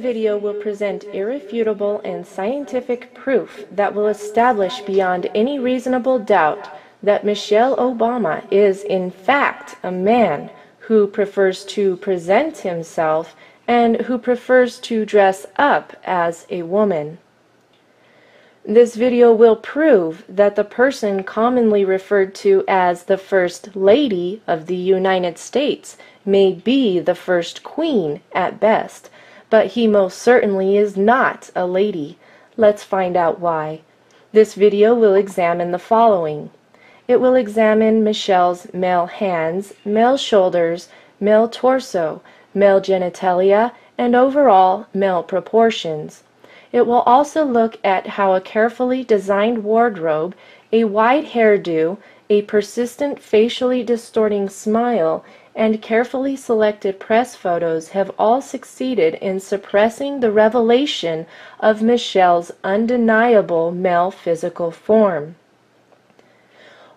video will present irrefutable and scientific proof that will establish beyond any reasonable doubt that Michelle Obama is in fact a man who prefers to present himself and who prefers to dress up as a woman. This video will prove that the person commonly referred to as the First Lady of the United States may be the First Queen at best, but he most certainly is not a lady. Let's find out why. This video will examine the following. It will examine Michelle's male hands, male shoulders, male torso, male genitalia, and overall male proportions. It will also look at how a carefully designed wardrobe, a wide hairdo, a persistent facially distorting smile, and carefully selected press photos have all succeeded in suppressing the revelation of Michelle's undeniable male physical form.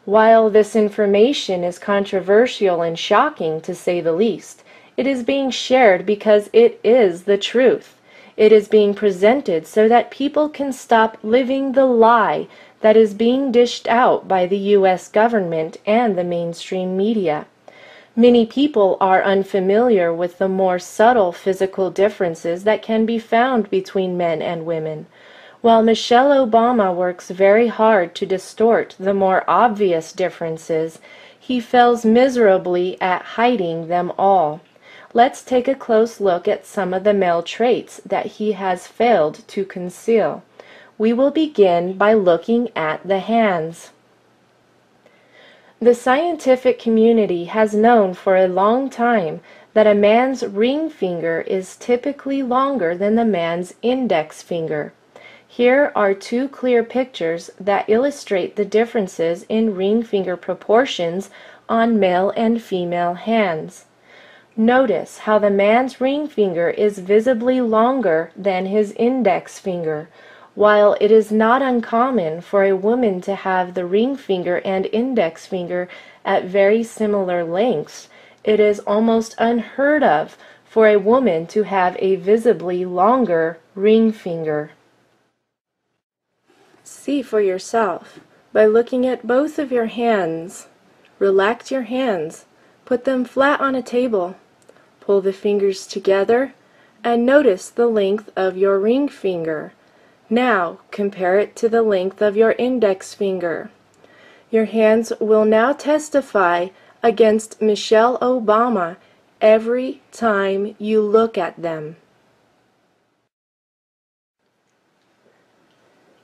While this information is controversial and shocking to say the least, it is being shared because it is the truth. It is being presented so that people can stop living the lie that is being dished out by the U.S. government and the mainstream media. Many people are unfamiliar with the more subtle physical differences that can be found between men and women. While Michelle Obama works very hard to distort the more obvious differences, he fails miserably at hiding them all. Let's take a close look at some of the male traits that he has failed to conceal. We will begin by looking at the hands. The scientific community has known for a long time that a man's ring finger is typically longer than the man's index finger. Here are two clear pictures that illustrate the differences in ring finger proportions on male and female hands. Notice how the man's ring finger is visibly longer than his index finger. While it is not uncommon for a woman to have the ring finger and index finger at very similar lengths, it is almost unheard of for a woman to have a visibly longer ring finger. See for yourself by looking at both of your hands. Relax your hands. Put them flat on a table. Pull the fingers together and notice the length of your ring finger. Now compare it to the length of your index finger. Your hands will now testify against Michelle Obama every time you look at them.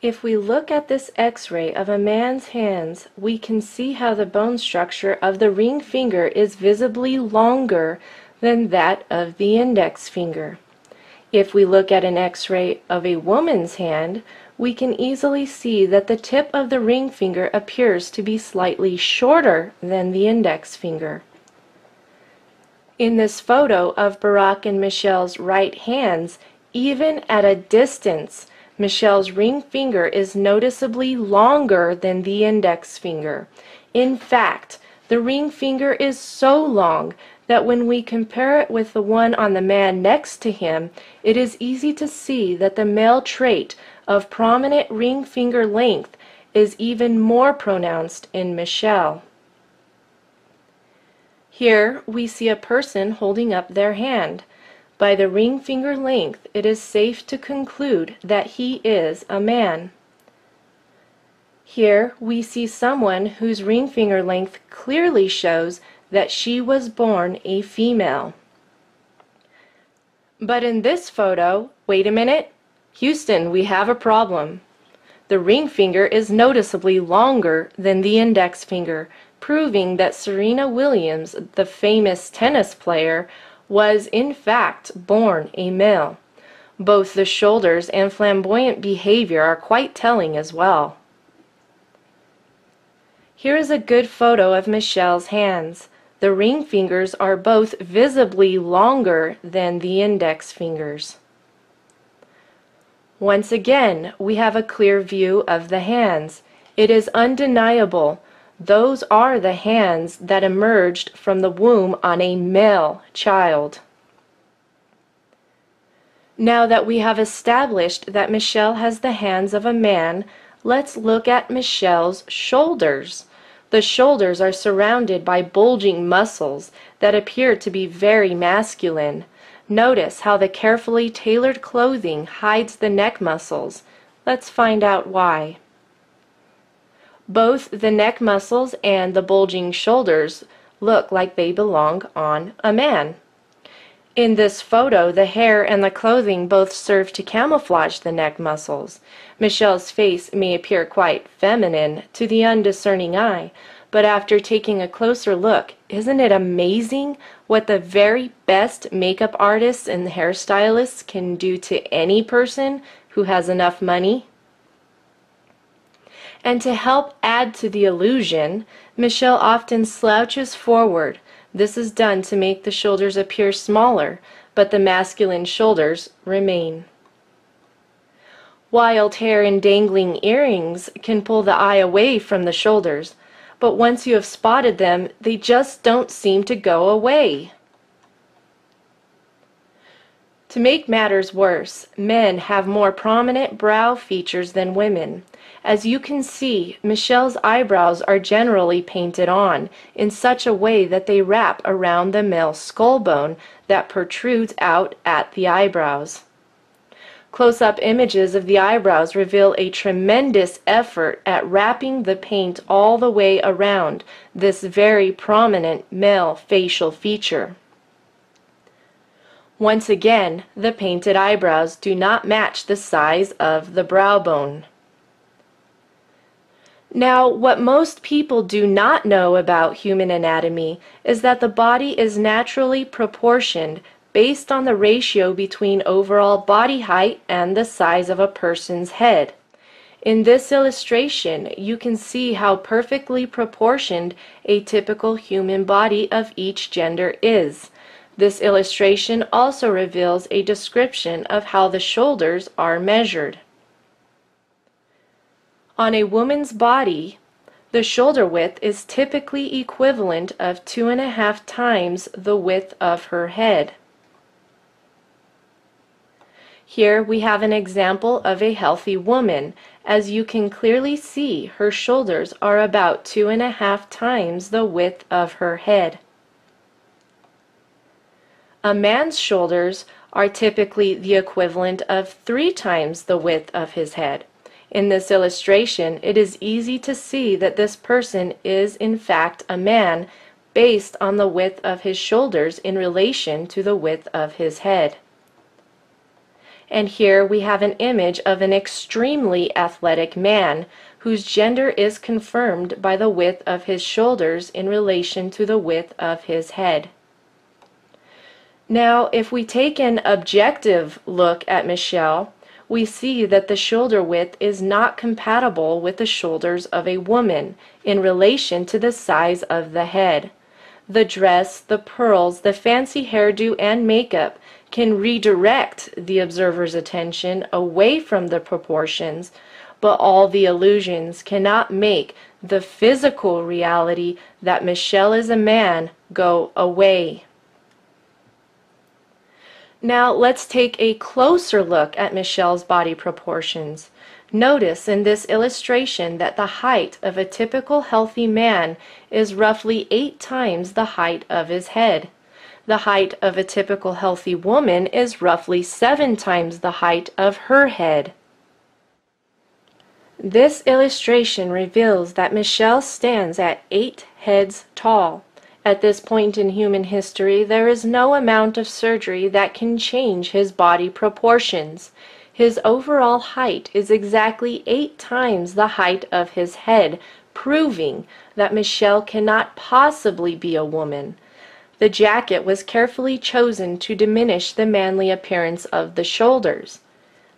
If we look at this X-ray of a man's hands, we can see how the bone structure of the ring finger is visibly longer than that of the index finger. If we look at an X-ray of a woman's hand, we can easily see that the tip of the ring finger appears to be slightly shorter than the index finger. In this photo of Barack and Michelle's right hands, even at a distance, Michelle's ring finger is noticeably longer than the index finger. In fact, the ring finger is so long that when we compare it with the one on the man next to him, it is easy to see that the male trait of prominent ring finger length is even more pronounced in Michelle. Here we see a person holding up their hand. By the ring finger length, it is safe to conclude that he is a man. Here we see someone whose ring finger length clearly shows that she was born a female. But in this photo, wait a minute, Houston, we have a problem. The ring finger is noticeably longer than the index finger, proving that Serena Williams, the famous tennis player, was in fact born a male. Both the shoulders and flamboyant behavior are quite telling as well. Here is a good photo of Michelle's hands. The ring fingers are both visibly longer than the index fingers. Once again, we have a clear view of the hands. It is undeniable. Those are the hands that emerged from the womb on a male child. Now that we have established that Michelle has the hands of a man, let's look at Michelle's shoulders. The shoulders are surrounded by bulging muscles that appear to be very masculine. Notice how the carefully tailored clothing hides the neck muscles. Let's find out why. Both the neck muscles and the bulging shoulders look like they belong on a man. In this photo, the hair and the clothing both serve to camouflage the neck muscles. Michelle's face may appear quite feminine to the undiscerning eye, but after taking a closer look, isn't it amazing what the very best makeup artists and hairstylists can do to any person who has enough money? And to help add to the illusion, Michelle often slouches forward. This is done to make the shoulders appear smaller, but the masculine shoulders remain. Wild hair and dangling earrings can pull the eye away from the shoulders, but once you have spotted them, they just don't seem to go away. To make matters worse, men have more prominent brow features than women. As you can see, Michelle's eyebrows are generally painted on in such a way that they wrap around the male skull bone that protrudes out at the eyebrows. Close-up images of the eyebrows reveal a tremendous effort at wrapping the paint all the way around this very prominent male facial feature. Once again, the painted eyebrows do not match the size of the brow bone. Now, what most people do not know about human anatomy is that the body is naturally proportioned based on the ratio between overall body height and the size of a person's head. In this illustration, you can see how perfectly proportioned a typical human body of each gender is. This illustration also reveals a description of how the shoulders are measured. On a woman's body, the shoulder width is typically equivalent of 2.5 times the width of her head. Here we have an example of a healthy woman. As you can clearly see, her shoulders are about 2.5 times the width of her head. A man's shoulders are typically the equivalent of 3 times the width of his head. In this illustration, it is easy to see that this person is in fact a man based on the width of his shoulders in relation to the width of his head. And here we have an image of an extremely athletic man whose gender is confirmed by the width of his shoulders in relation to the width of his head. Now, if we take an objective look at Michelle, we see that the shoulder width is not compatible with the shoulders of a woman in relation to the size of the head. The dress, the pearls, the fancy hairdo, and makeup can redirect the observer's attention away from the proportions, but all the illusions cannot make the physical reality that Michelle is a man go away. Now let's take a closer look at Michelle's body proportions. Notice in this illustration that the height of a typical healthy man is roughly 8 times the height of his head. The height of a typical healthy woman is roughly 7 times the height of her head. This illustration reveals that Michelle stands at 8 heads tall. At this point in human history, there is no amount of surgery that can change his body proportions. His overall height is exactly 8 times the height of his head, proving that Michelle cannot possibly be a woman. The jacket was carefully chosen to diminish the manly appearance of the shoulders.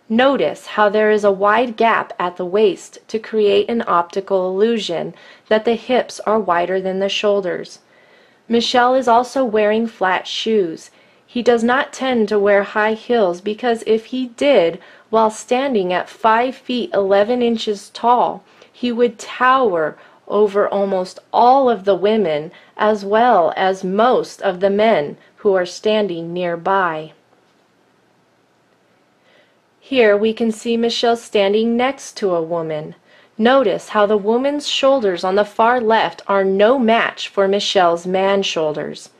Notice how there is a wide gap at the waist to create an optical illusion that the hips are wider than the shoulders. Michelle is also wearing flat shoes. He does not tend to wear high heels because if he did, while standing at 5 feet 11 inches tall, he would tower over almost all of the women as well as most of the men who are standing nearby. Here we can see Michelle standing next to a woman. Notice how the woman's shoulders on the far left are no match for Michelle's man shoulders.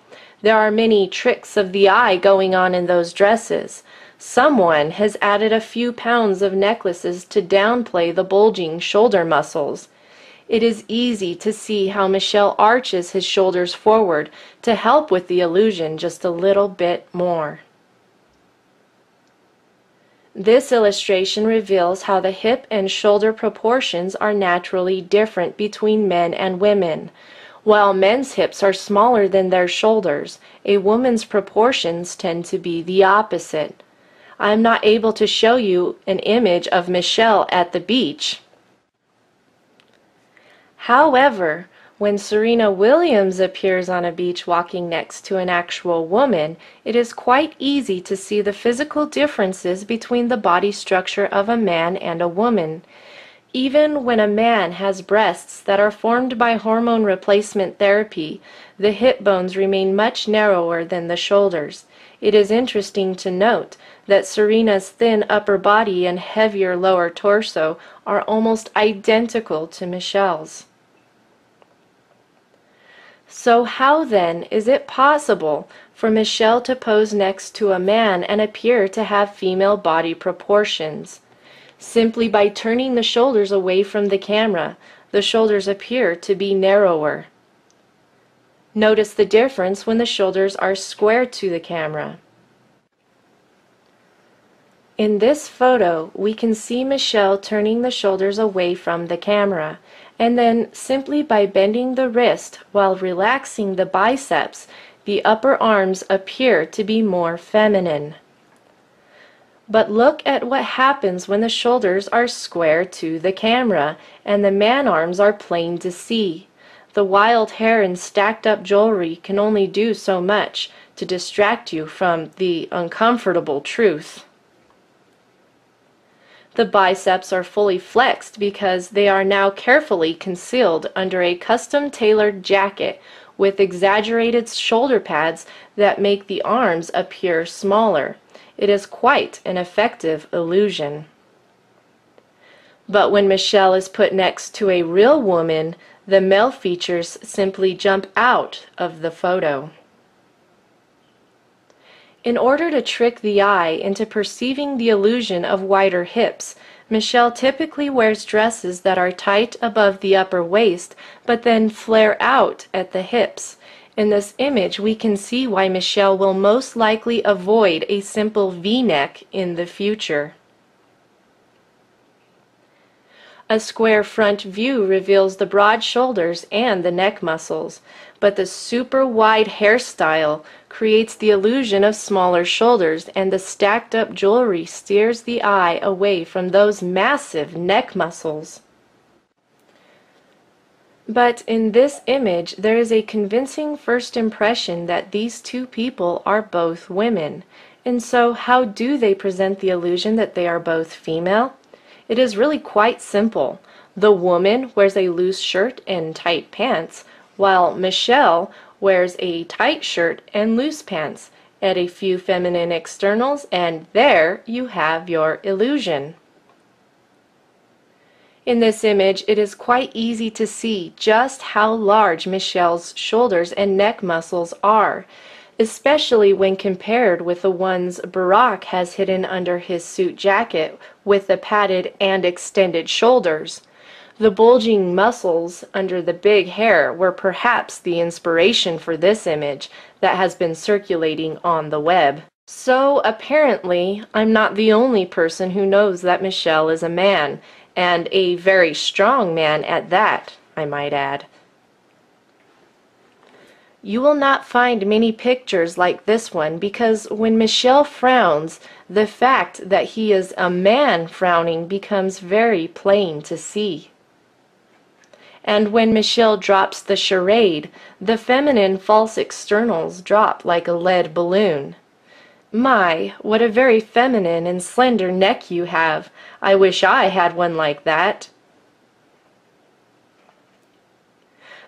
There are many tricks of the eye going on in those dresses. Someone has added a few pounds of necklaces to downplay the bulging shoulder muscles. It is easy to see how Michelle arches his shoulders forward to help with the illusion just a little bit more. This illustration reveals how the hip and shoulder proportions are naturally different between men and women. While men's hips are smaller than their shoulders, a woman's proportions tend to be the opposite. I am not able to show you an image of Michelle at the beach. However, when Serena Williams appears on a beach walking next to an actual woman, it is quite easy to see the physical differences between the body structure of a man and a woman. Even when a man has breasts that are formed by hormone replacement therapy, the hip bones remain much narrower than the shoulders. It is interesting to note that Serena's thin upper body and heavier lower torso are almost identical to Michelle's. So how then is it possible for Michelle to pose next to a man and appear to have female body proportions? Simply by turning the shoulders away from the camera, the shoulders appear to be narrower. Notice the difference when the shoulders are square to the camera. In this photo, we can see Michelle turning the shoulders away from the camera, and then simply by bending the wrist while relaxing the biceps, the upper arms appear to be more feminine. But look at what happens when the shoulders are square to the camera and the man arms are plain to see. The wild hair and stacked up jewelry can only do so much to distract you from the uncomfortable truth. The biceps are fully flexed because they are now carefully concealed under a custom-tailored jacket with exaggerated shoulder pads that make the arms appear smaller. It is quite an effective illusion. But when Michelle is put next to a real woman, the male features simply jump out of the photo. In order to trick the eye into perceiving the illusion of wider hips, Michelle typically wears dresses that are tight above the upper waist but then flare out at the hips. In this image, we can see why Michelle will most likely avoid a simple V-neck in the future. A square front view reveals the broad shoulders and the neck muscles, but the super wide hairstyle creates the illusion of smaller shoulders, and the stacked up jewelry steers the eye away from those massive neck muscles. But in this image, there is a convincing first impression that these two people are both women. And so how do they present the illusion that they are both female? It is really quite simple. The woman wears a loose shirt and tight pants, while Michelle wears a tight shirt and loose pants. Add a few feminine externals, and there you have your illusion. In this image, it is quite easy to see just how large Michelle's shoulders and neck muscles are, especially when compared with the ones Barack has hidden under his suit jacket with the padded and extended shoulders. The bulging muscles under the big hair were perhaps the inspiration for this image that has been circulating on the web. So apparently, I'm not the only person who knows that Michelle is a man, and a very strong man at that, I might add. You will not find many pictures like this one because when Michelle frowns, the fact that he is a man frowning becomes very plain to see. And when Michelle drops the charade, the feminine false externals drop like a lead balloon. My, what a very feminine and slender neck you have. I wish I had one like that.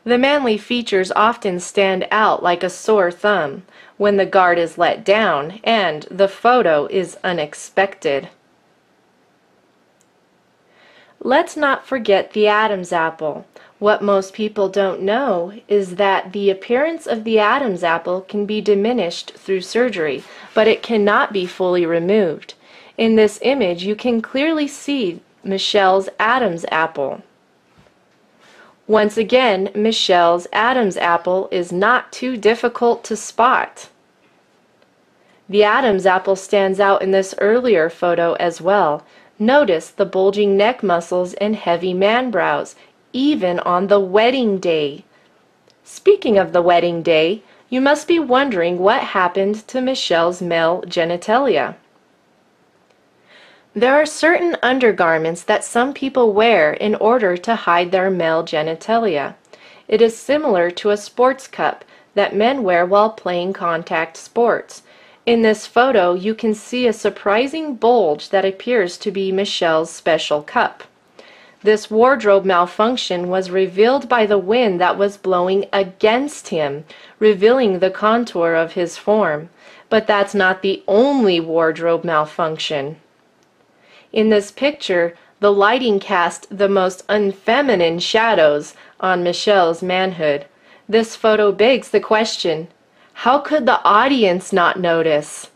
The manly features often stand out like a sore thumb when the guard is let down and the photo is unexpected. Let's not forget the Adam's apple. What most people don't know is that the appearance of the Adam's apple can be diminished through surgery, but it cannot be fully removed. In this image, you can clearly see Michelle's Adam's apple. Once again, Michelle's Adam's apple is not too difficult to spot. The Adam's apple stands out in this earlier photo as well. Notice the bulging neck muscles and heavy man brows, even on the wedding day. Speaking of the wedding day, you must be wondering what happened to Michelle's male genitalia. There are certain undergarments that some people wear in order to hide their male genitalia. It is similar to a sports cup that men wear while playing contact sports. In this photo, you can see a surprising bulge that appears to be Michelle's special cup. This wardrobe malfunction was revealed by the wind that was blowing against him, revealing the contour of his form. But that's not the only wardrobe malfunction. In this picture, the lighting cast the most unfeminine shadows on Michelle's manhood. This photo begs the question, how could the audience not notice?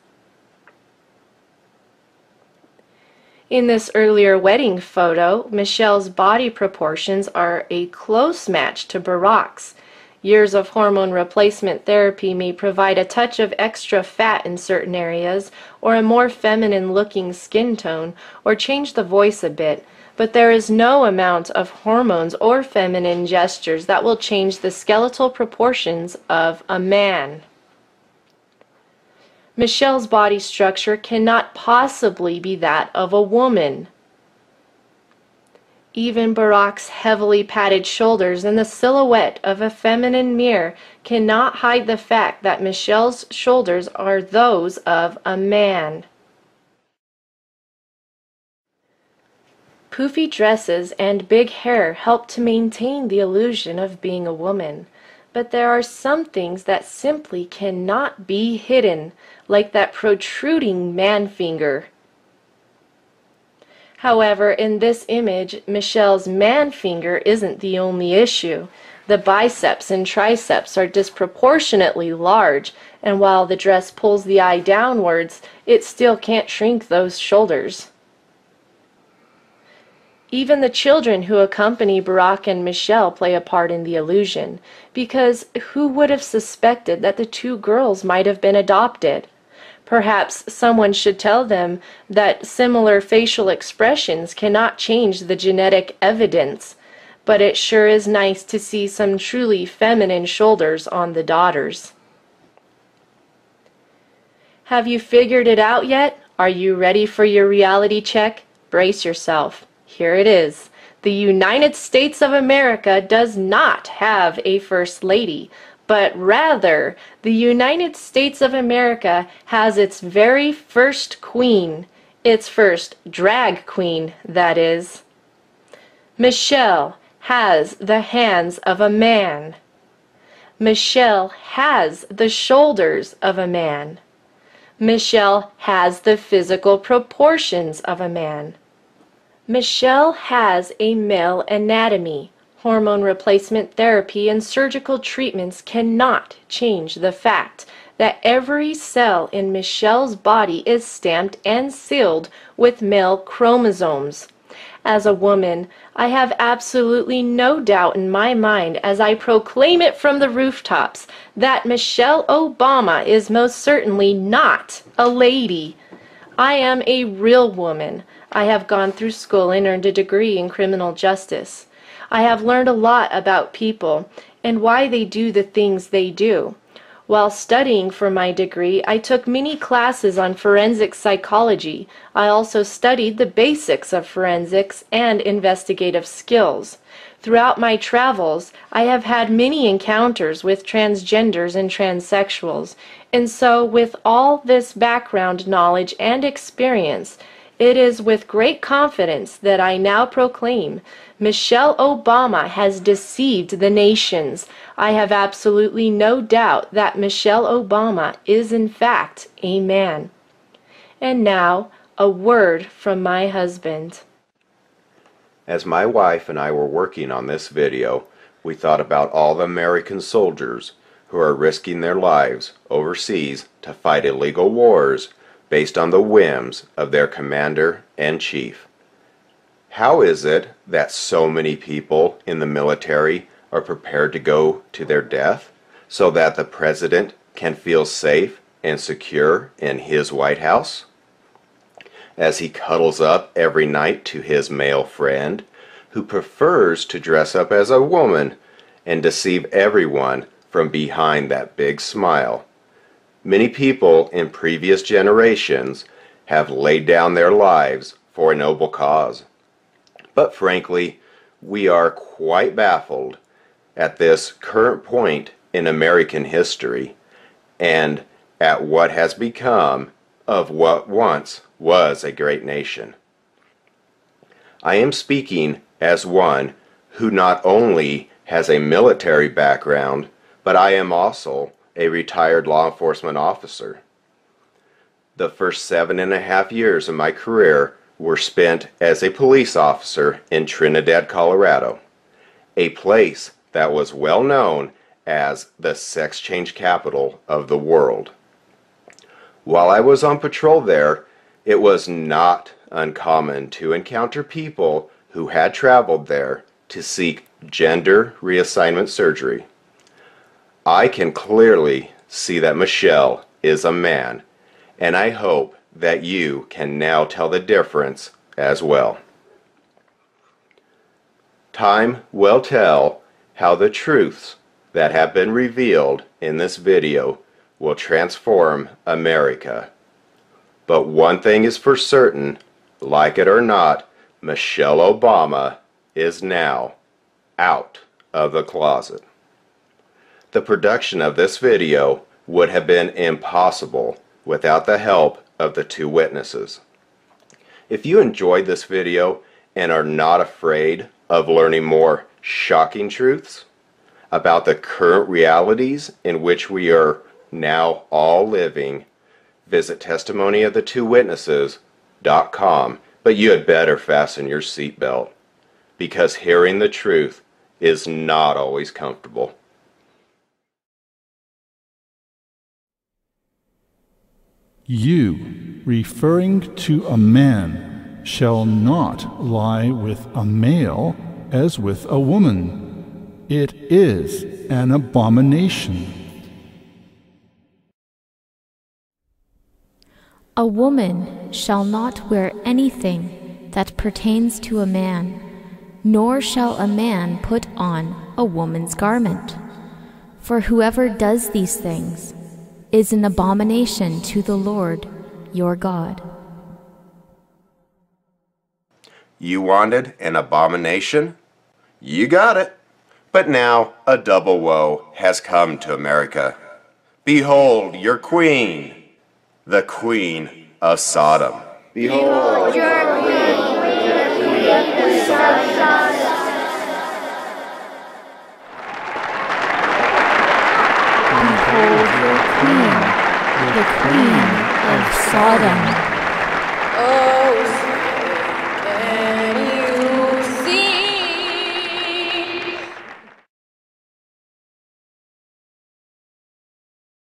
In this earlier wedding photo, Michelle's body proportions are a close match to Barack's. Years of hormone replacement therapy may provide a touch of extra fat in certain areas, or a more feminine-looking skin tone, or change the voice a bit, but there is no amount of hormones or feminine gestures that will change the skeletal proportions of a man. Michelle's body structure cannot possibly be that of a woman. Even Barack's heavily padded shoulders and the silhouette of a feminine mirror cannot hide the fact that Michelle's shoulders are those of a man. Poofy dresses and big hair help to maintain the illusion of being a woman, but there are some things that simply cannot be hidden, like that protruding man finger. However, in this image, Michelle's man finger isn't the only issue. The biceps and triceps are disproportionately large, and while the dress pulls the eye downwards, it still can't shrink those shoulders. Even the children who accompany Barack and Michelle play a part in the illusion, because who would have suspected that the two girls might have been adopted? Perhaps someone should tell them that similar facial expressions cannot change the genetic evidence, but it sure is nice to see some truly feminine shoulders on the daughters. Have you figured it out yet? Are you ready for your reality check? Brace yourself. Here it is. The United States of America does not have a First Lady, but rather, the United States of America has its very first queen, its first drag queen, that is. Michelle has the hands of a man. Michelle has the shoulders of a man. Michelle has the physical proportions of a man. Michelle has a male anatomy. Hormone replacement therapy and surgical treatments cannot change the fact that every cell in Michelle's body is stamped and sealed with male chromosomes. As a woman, I have absolutely no doubt in my mind as I proclaim it from the rooftops that Michelle Obama is most certainly not a lady. I am a real woman. I have gone through school and earned a degree in criminal justice. I have learned a lot about people and why they do the things they do. While studying for my degree, I took many classes on forensic psychology. I also studied the basics of forensics and investigative skills. Throughout my travels, I have had many encounters with transgenders and transsexuals, and so with all this background knowledge and experience, it is with great confidence that I now proclaim Michelle Obama has deceived the nations. I have absolutely no doubt that Michelle Obama is in fact a man. And now, a word from my husband. As my wife and I were working on this video, we thought about all the American soldiers who are risking their lives overseas to fight illegal wars based on the whims of their commander-in-chief. How is it that so many people in the military are prepared to go to their death so that the president can feel safe and secure in his White House? As he cuddles up every night to his male friend, who prefers to dress up as a woman and deceive everyone from behind that big smile. Many people in previous generations have laid down their lives for a noble cause. But frankly, we are quite baffled at this current point in American history and at what has become of what once was a great nation. I am speaking as one who not only has a military background, but I am also a retired law enforcement officer. The first 7.5 years of my career were spent as a police officer in Trinidad, Colorado, a place that was well known as the sex change capital of the world. While I was on patrol there, it was not uncommon to encounter people who had traveled there to seek gender reassignment surgery. I can clearly see that Michelle is a man, and I hope that you can now tell the difference as well. Time will tell how the truths that have been revealed in this video will transform America. But one thing is for certain, like it or not, Michelle Obama is now out of the closet. The production of this video would have been impossible without the help of the two witnesses. If you enjoyed this video and are not afraid of learning more shocking truths about the current realities in which we are now all living, visit testimonyofthetwowitnesses.com, but you had better fasten your seatbelt, because hearing the truth is not always comfortable. You, referring to a man, shall not lie with a male as with a woman. It is an abomination. A woman shall not wear anything that pertains to a man, nor shall a man put on a woman's garment. For whoever does these things is an abomination to the Lord your God. You wanted an abomination? You got it. But now a double woe has come to America. Behold your queen, the Queen of Sodom. Behold your queen, the Queen of Sodom. Behold your queen, the Queen of Sodom.